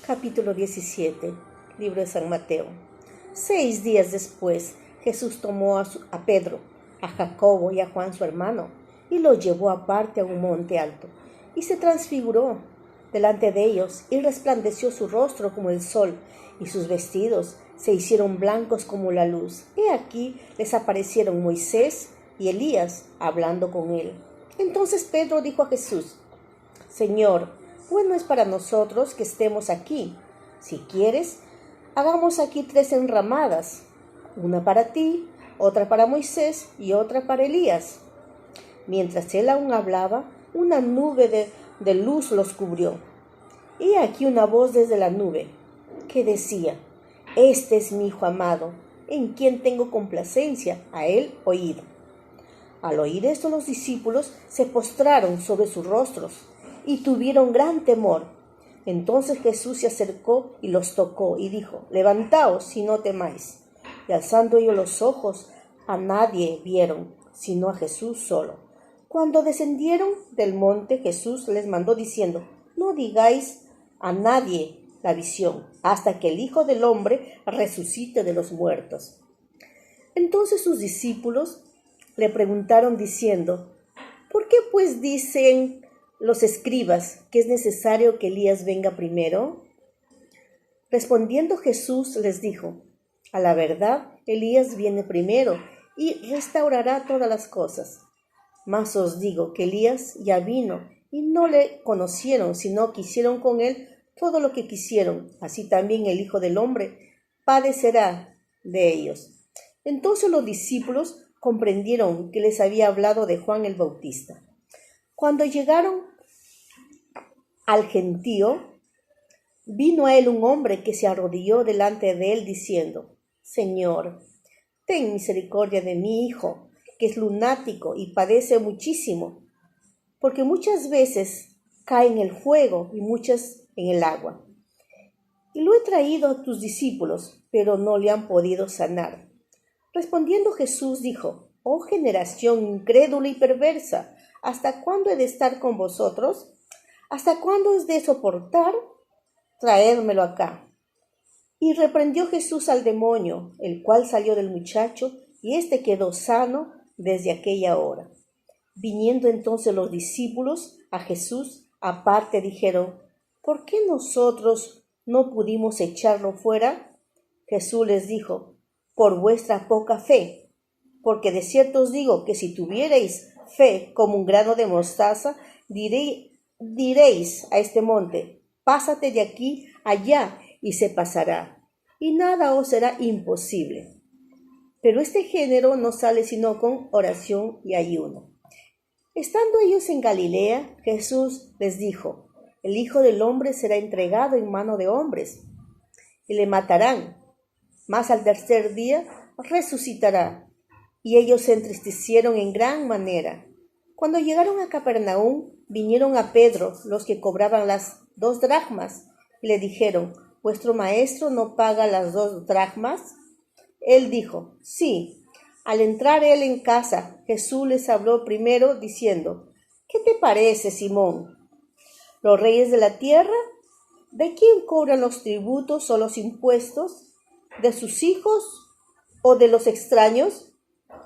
Capítulo 17, libro de San Mateo. 6 días después, Jesús tomó a Pedro, a Jacobo y a Juan su hermano, y los llevó aparte a un monte alto, y se transfiguró delante de ellos, y resplandeció su rostro como el sol, y sus vestidos se hicieron blancos como la luz. He aquí les aparecieron Moisés y Elías hablando con él. Entonces Pedro dijo a Jesús: Señor, bueno es para nosotros que estemos aquí. Si quieres, hagamos aquí 3 enramadas, una para ti, otra para Moisés y otra para Elías. Mientras él aún hablaba, una nube de luz los cubrió. Y aquí una voz desde la nube que decía: Este es mi Hijo amado, en quien tengo complacencia, a él oíd. Al oír esto, los discípulos se postraron sobre sus rostros y tuvieron gran temor. Entonces Jesús se acercó y los tocó y dijo: Levantaos y no temáis. Y alzando ellos los ojos, a nadie vieron, sino a Jesús solo. Cuando descendieron del monte, Jesús les mandó diciendo: No digáis a nadie la visión, hasta que el Hijo del Hombre resucite de los muertos. Entonces sus discípulos le preguntaron diciendo: ¿Por qué pues dicen los escribas que es necesario que Elías venga primero? Respondiendo Jesús les dijo: A la verdad, Elías viene primero y restaurará todas las cosas. Mas os digo que Elías ya vino y no le conocieron, sino que hicieron con él todo lo que quisieron. Así también el Hijo del Hombre padecerá de ellos. Entonces los discípulos comprendieron que les había hablado de Juan el Bautista. Cuando llegaron al gentío, vino a él un hombre que se arrodilló delante de él diciendo: Señor, ten misericordia de mi hijo, que es lunático y padece muchísimo, porque muchas veces cae en el fuego y muchas en el agua. Y lo he traído a tus discípulos, pero no le han podido sanar. Respondiendo Jesús dijo: Oh generación incrédula y perversa, ¿hasta cuándo he de estar con vosotros? ¿Hasta cuándo os de soportar? Traédmelo acá. Y reprendió Jesús al demonio, el cual salió del muchacho, y éste quedó sano desde aquella hora. Viniendo entonces los discípulos a Jesús aparte, dijeron: ¿Por qué nosotros no pudimos echarlo fuera? Jesús les dijo: Por vuestra poca fe, porque de cierto os digo que si tuvierais fe como un grano de mostaza, diréis a este monte: Pásate de aquí allá, y se pasará, y nada os será imposible. Pero este género no sale sino con oración y ayuno. Estando ellos en Galilea, Jesús les dijo: El Hijo del Hombre será entregado en mano de hombres, y le matarán, mas al tercer día resucitará. Y ellos se entristecieron en gran manera. Cuando llegaron a Capernaum, vinieron a Pedro los que cobraban las 2 dracmas, y le dijeron: ¿Vuestro maestro no paga las 2 dracmas? Él dijo: Sí. Al entrar él en casa, Jesús les habló primero diciendo: ¿Qué te parece, Simón? ¿Los reyes de la tierra? ¿De quién cobran los tributos o los impuestos? ¿De sus hijos o de los extraños?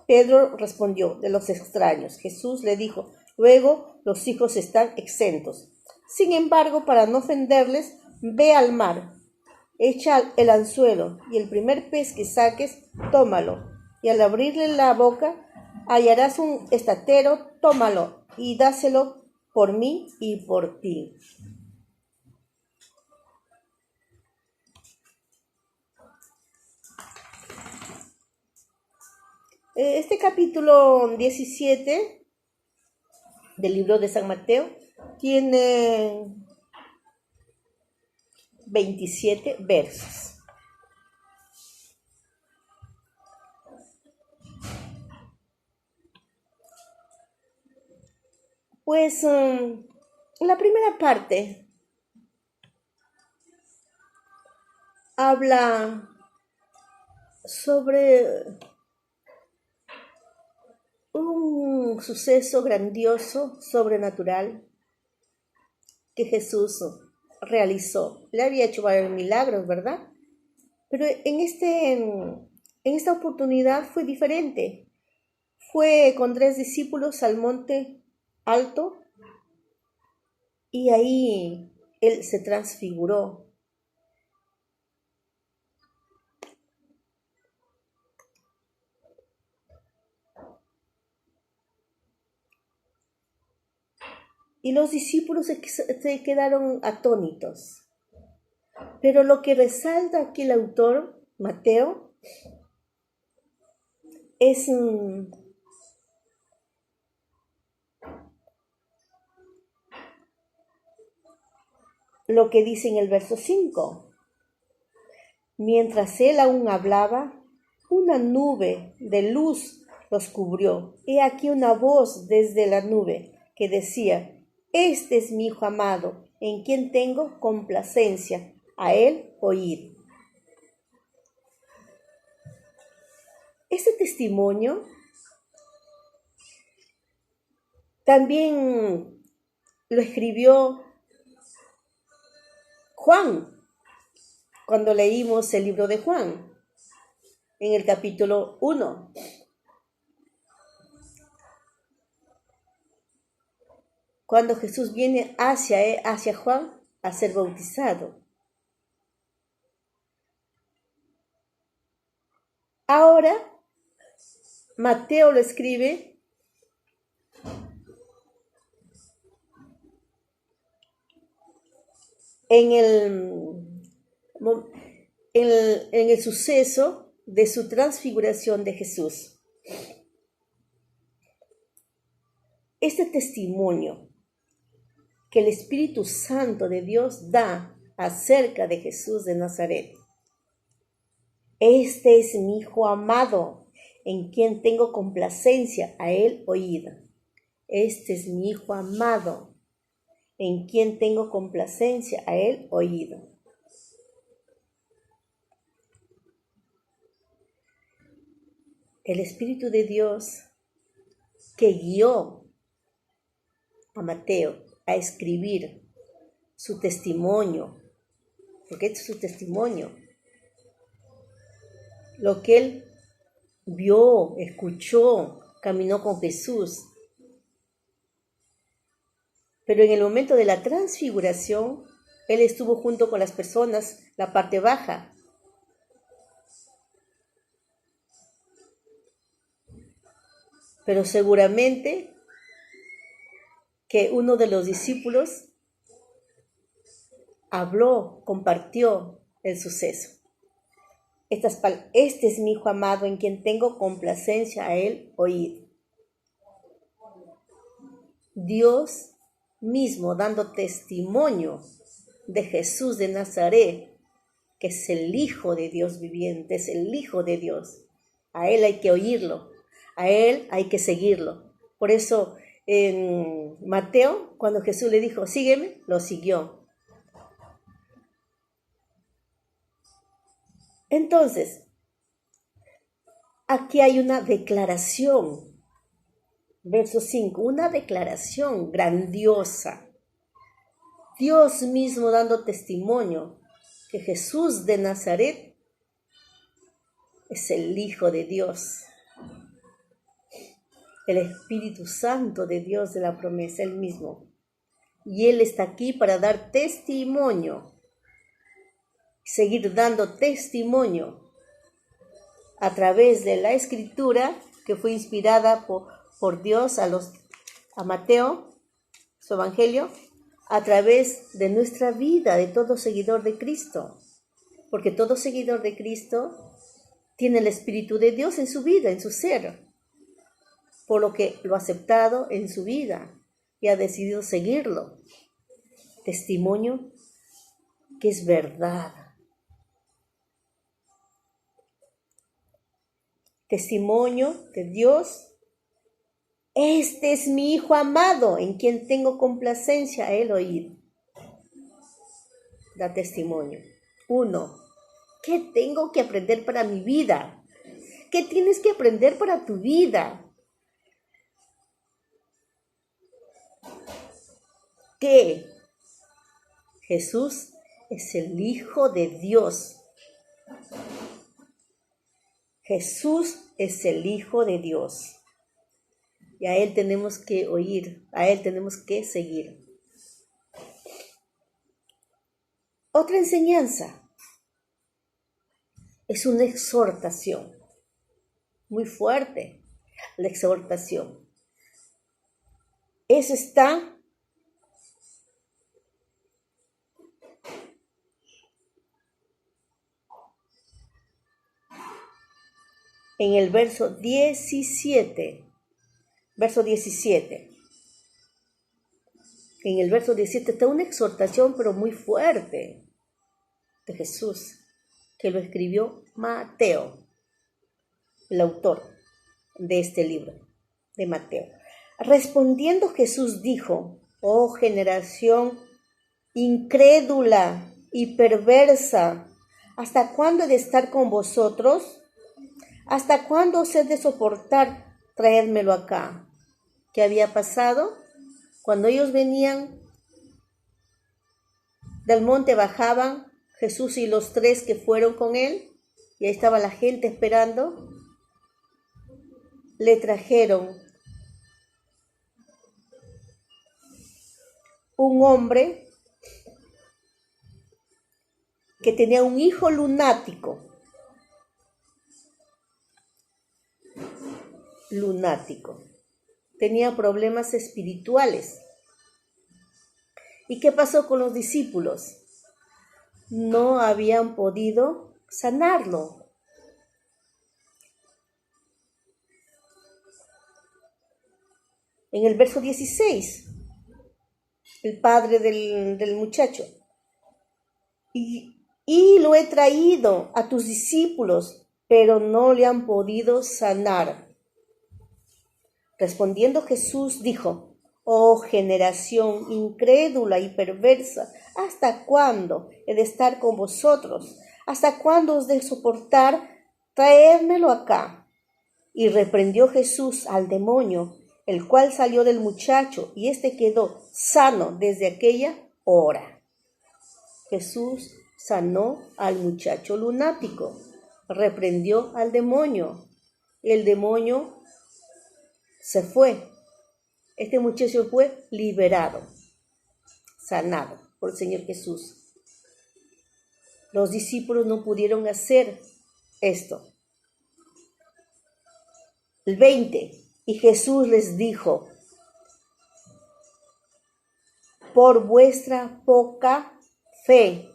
Pedro respondió: de los extraños. Jesús le dijo: Luego los hijos están exentos. Sin embargo, para no ofenderles, ve al mar, echa el anzuelo, y el primer pez que saques, tómalo. Y al abrirle la boca, hallarás un estatero, tómalo, y dáselo por mí y por ti. Este capítulo 17 del libro de San Mateo tiene 27 versos. Pues la primera parte habla sobre un suceso grandioso, sobrenatural, que Jesús realizó. Le había hecho varios milagros, ¿verdad? Pero en esta oportunidad fue diferente. Fue con 3 discípulos al monte alto y ahí él se transfiguró. Y los discípulos se quedaron atónitos. Pero lo que resalta aquí el autor, Mateo, es lo que dice en el verso 5. Mientras él aún hablaba, una nube de luz los cubrió. He aquí una voz desde la nube que decía: Este es mi Hijo amado, en quien tengo complacencia, a él oíd. Este testimonio también lo escribió Juan, cuando leímos el libro de Juan, en el capítulo 1. Cuando Jesús viene hacia Juan a ser bautizado. Ahora, Mateo lo escribe en el suceso de su transfiguración de Jesús. Este testimonio que el Espíritu Santo de Dios da acerca de Jesús de Nazaret. Este es mi Hijo amado, en quien tengo complacencia, a él oíd. Este es mi Hijo amado, en quien tengo complacencia, a él oíd. El Espíritu de Dios que guió a Mateo a escribir su testimonio, porque este es su testimonio, lo que él vio, escuchó, caminó con Jesús. Pero en el momento de la transfiguración, él estuvo junto con las personas, la parte baja. Pero seguramente que uno de los discípulos habló, compartió el suceso. Este es mi Hijo amado, en quien tengo complacencia, a él oíd. Dios mismo dando testimonio de Jesús de Nazaret, que es el Hijo de Dios viviente, es el Hijo de Dios. A él hay que oírlo, a él hay que seguirlo. Por eso en Mateo, cuando Jesús le dijo, sígueme, lo siguió. Entonces, aquí hay una declaración, verso 5, una declaración grandiosa. Dios mismo dando testimonio que Jesús de Nazaret es el Hijo de Dios, el Espíritu Santo de Dios de la promesa, él mismo. Y él está aquí para dar testimonio, seguir dando testimonio a través de la Escritura que fue inspirada por Dios a Mateo, su Evangelio, a través de nuestra vida, de todo seguidor de Cristo. Porque todo seguidor de Cristo tiene el Espíritu de Dios en su vida, en su ser, por lo que lo ha aceptado en su vida y ha decidido seguirlo. Testimonio que es verdad. Testimonio de Dios. Este es mi Hijo amado, en quien tengo complacencia, a él oíd. Da testimonio. 1. ¿Qué tengo que aprender para mi vida? ¿Qué tienes que aprender para tu vida? Que Jesús es el Hijo de Dios. Jesús es el Hijo de Dios. Y a Él tenemos que oír, a Él tenemos que seguir. Otra enseñanza es una exhortación muy fuerte, la exhortación. Eso está en el verso 17. Verso 17. En el verso 17 está una exhortación, pero muy fuerte, de Jesús, que lo escribió Mateo, el autor de este libro, de Mateo. Respondiendo Jesús dijo: oh generación incrédula y perversa, ¿hasta cuándo he de estar con vosotros? ¿Hasta cuándo os he de soportar? Traédmelo acá. ¿Qué había pasado? Cuando ellos venían del monte, bajaban Jesús y los 3 que fueron con él, y ahí estaba la gente esperando. Le trajeron un hombre que tenía un hijo lunático. Tenía problemas espirituales. ¿Y qué pasó con los discípulos? No habían podido sanarlo. En el verso 16, el padre del muchacho: y lo he traído a tus discípulos, pero no le han podido sanar. Respondiendo Jesús dijo: oh generación incrédula y perversa, ¿hasta cuándo he de estar con vosotros? ¿Hasta cuándo os de soportar? Traédmelo acá. Y reprendió Jesús al demonio, el cual salió del muchacho, y éste quedó sano desde aquella hora. Jesús sanó al muchacho lunático, reprendió al demonio. El demonio se fue. Este muchacho fue liberado, sanado por el Señor Jesús. Los discípulos no pudieron hacer esto. El 20. Y Jesús les dijo: por vuestra poca fe.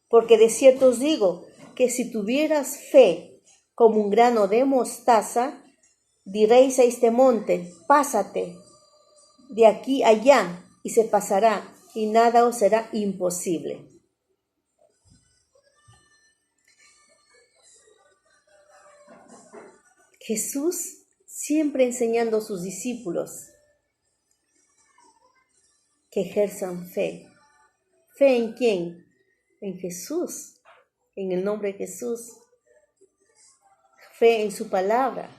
Porque de cierto os digo que si tuvieras fe como un grano de mostaza, diréis a este monte: pásate de aquí allá, y se pasará, y nada os será imposible. Jesús siempre enseñando a sus discípulos que ejerzan fe. ¿Fe en quién? En Jesús, en el nombre de Jesús. Fe en su palabra,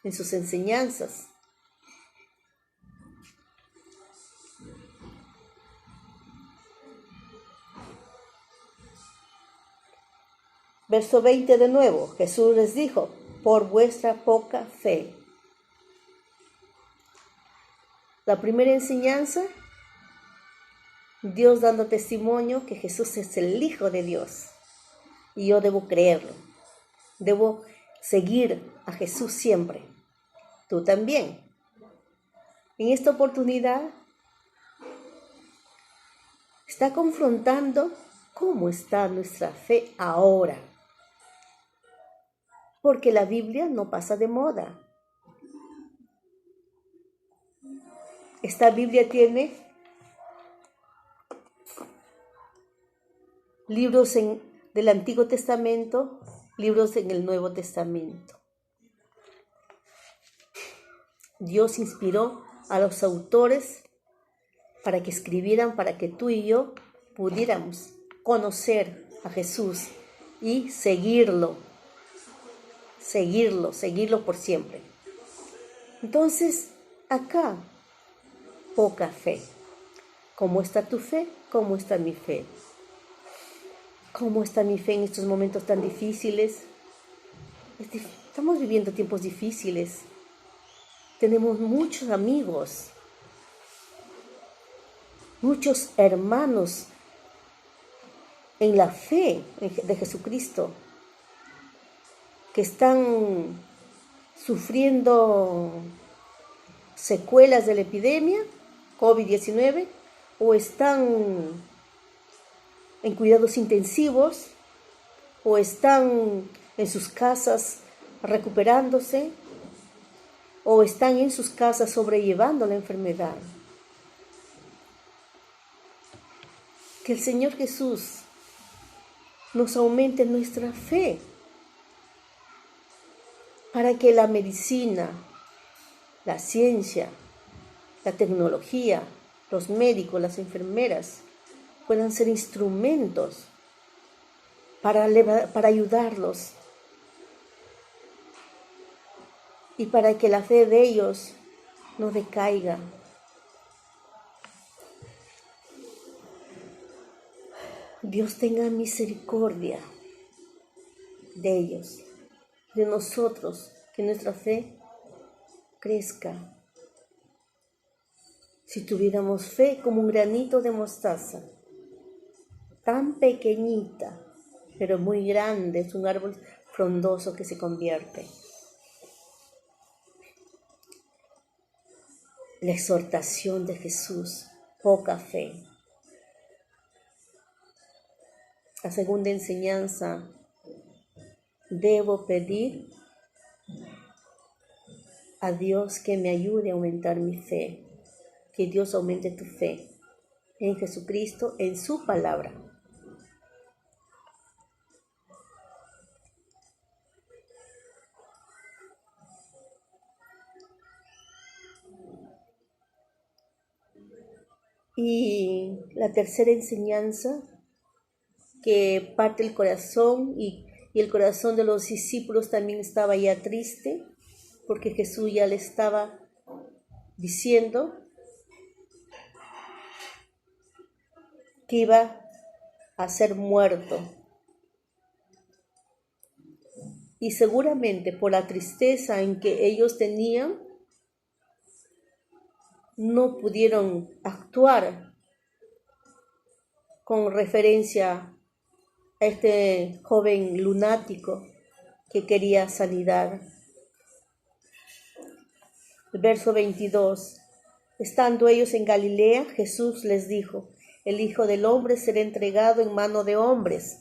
en sus enseñanzas. Verso 20 de nuevo, Jesús les dijo: por vuestra poca fe. La primera enseñanza, Dios dando testimonio que Jesús es el Hijo de Dios. Y yo debo creerlo. Debo seguir a Jesús siempre. Tú también. En esta oportunidad está confrontando cómo está nuestra fe ahora. Porque la Biblia no pasa de moda. Esta Biblia tiene libros del Antiguo Testamento, libros en el Nuevo Testamento. Dios inspiró a los autores para que escribieran, para que tú y yo pudiéramos conocer a Jesús y seguirlo por siempre. Entonces, acá, poca fe. ¿Cómo está tu fe? ¿Cómo está mi fe? ¿Cómo está mi fe en estos momentos tan difíciles? Estamos viviendo tiempos difíciles. Tenemos muchos amigos, muchos hermanos en la fe de Jesucristo que están sufriendo secuelas de la epidemia COVID-19 o están en cuidados intensivos o están en sus casas recuperándose o están en sus casas sobrellevando la enfermedad. Que el Señor Jesús nos aumente nuestra fe para que la medicina, la ciencia, la tecnología, los médicos, las enfermeras puedan ser instrumentos para ayudarlos y para que la fe de ellos no decaiga. Dios tenga misericordia de ellos, de nosotros, que nuestra fe crezca. Si tuviéramos fe como un granito de mostaza, tan pequeñita, pero muy grande, es un árbol frondoso que se convierte. La exhortación de Jesús, poca fe. La segunda enseñanza, debo pedir a Dios que me ayude a aumentar mi fe, que Dios aumente tu fe en Jesucristo, en su palabra. Y la tercera enseñanza, que parte el corazón y el corazón de los discípulos también estaba ya triste, porque Jesús ya le estaba diciendo que iba a ser muerto. Y seguramente por la tristeza en que ellos tenían, no pudieron actuar con referencia a este joven lunático que quería sanidad. El verso 22. Estando ellos en Galilea, Jesús les dijo: el Hijo del Hombre será entregado en mano de hombres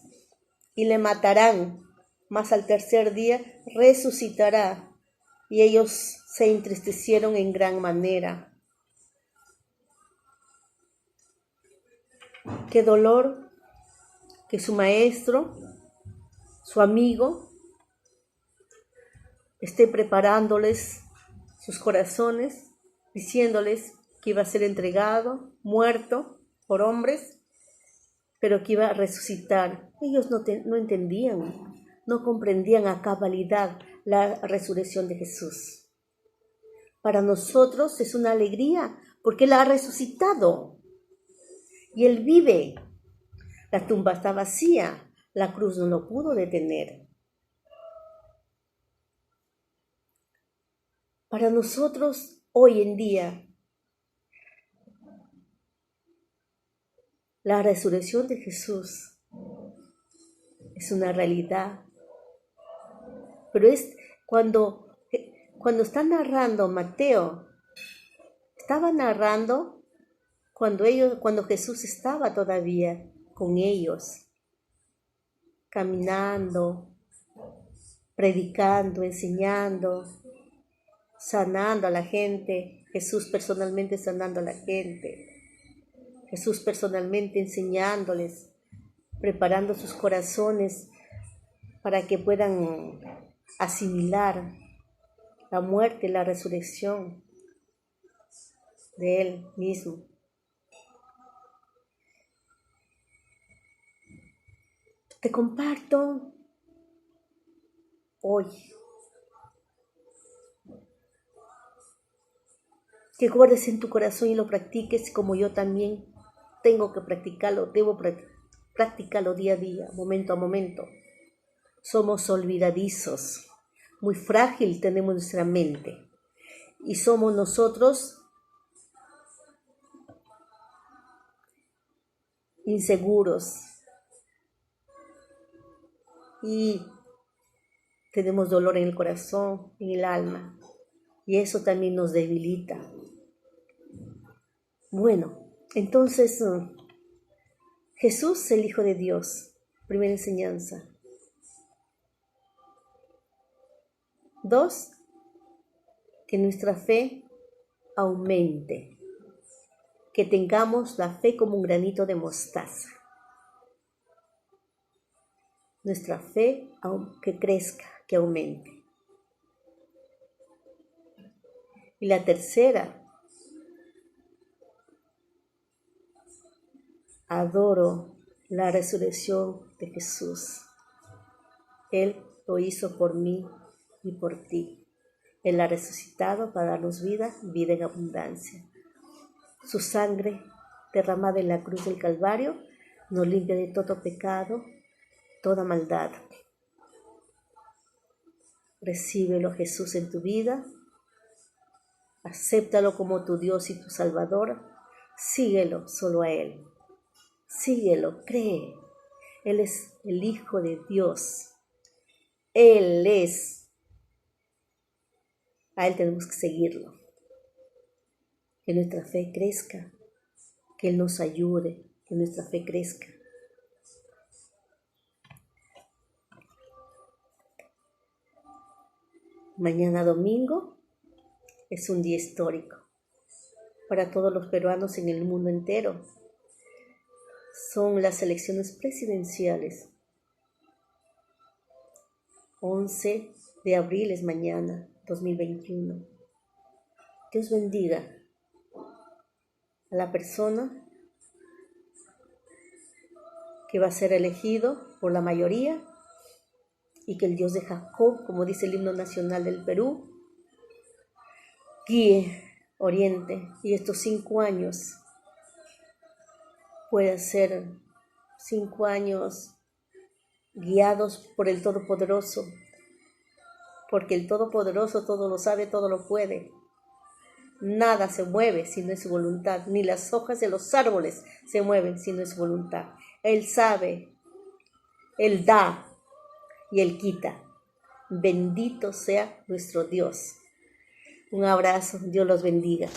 y le matarán, mas al tercer día resucitará. Y ellos se entristecieron en gran manera. Qué dolor que su maestro, su amigo, esté preparándoles sus corazones, diciéndoles que iba a ser entregado, muerto por hombres, pero que iba a resucitar. Ellos no entendían, no comprendían a cabalidad la resurrección de Jesús. Para nosotros es una alegría porque Él ha resucitado y Él vive. La tumba está vacía, la cruz no lo pudo detener. Para nosotros hoy en día, la resurrección de Jesús es una realidad. Pero es cuando está narrando Mateo, estaba narrando cuando Jesús estaba todavía con ellos, caminando, predicando, enseñando, sanando a la gente, Jesús personalmente sanando a la gente, Jesús personalmente enseñándoles, preparando sus corazones para que puedan asimilar la muerte y la resurrección de Él mismo. Te comparto hoy que guardes en tu corazón y lo practiques como yo también tengo que practicarlo, debo practicarlo día a día, momento a momento. Somos olvidadizos, muy frágil tenemos nuestra mente y somos nosotros inseguros y tenemos dolor en el corazón, en el alma, y eso también nos debilita. Bueno, entonces Jesús, el Hijo de Dios, primera enseñanza. 2, que nuestra fe aumente, que tengamos la fe como un granito de mostaza. Nuestra fe que crezca, que aumente. Y la tercera, adoro la resurrección de Jesús. Él lo hizo por mí y por ti. Él ha resucitado para darnos vida, vida en abundancia. Su sangre derramada en la cruz del Calvario nos limpia de todo pecado, toda maldad. Recíbelo, Jesús, en tu vida. Acéptalo como tu Dios y tu Salvador. Síguelo solo a Él. Síguelo, cree. Él es el Hijo de Dios. Él es. A Él tenemos que seguirlo. Que nuestra fe crezca. Que Él nos ayude. Que nuestra fe crezca. Mañana domingo es un día histórico para todos los peruanos en el mundo entero. Son las elecciones presidenciales. 11 de abril es mañana, 2021. Dios bendiga a la persona que va a ser elegido por la mayoría y que el Dios de Jacob, como dice el himno nacional del Perú, guíe, oriente, y estos 5 años pueden ser 5 años guiados por el Todopoderoso, porque el Todopoderoso todo lo sabe, todo lo puede. Nada se mueve si no es su voluntad, ni las hojas de los árboles se mueven si no es su voluntad. Él sabe, Él da y Él quita. Bendito sea nuestro Dios. Un abrazo, Dios los bendiga.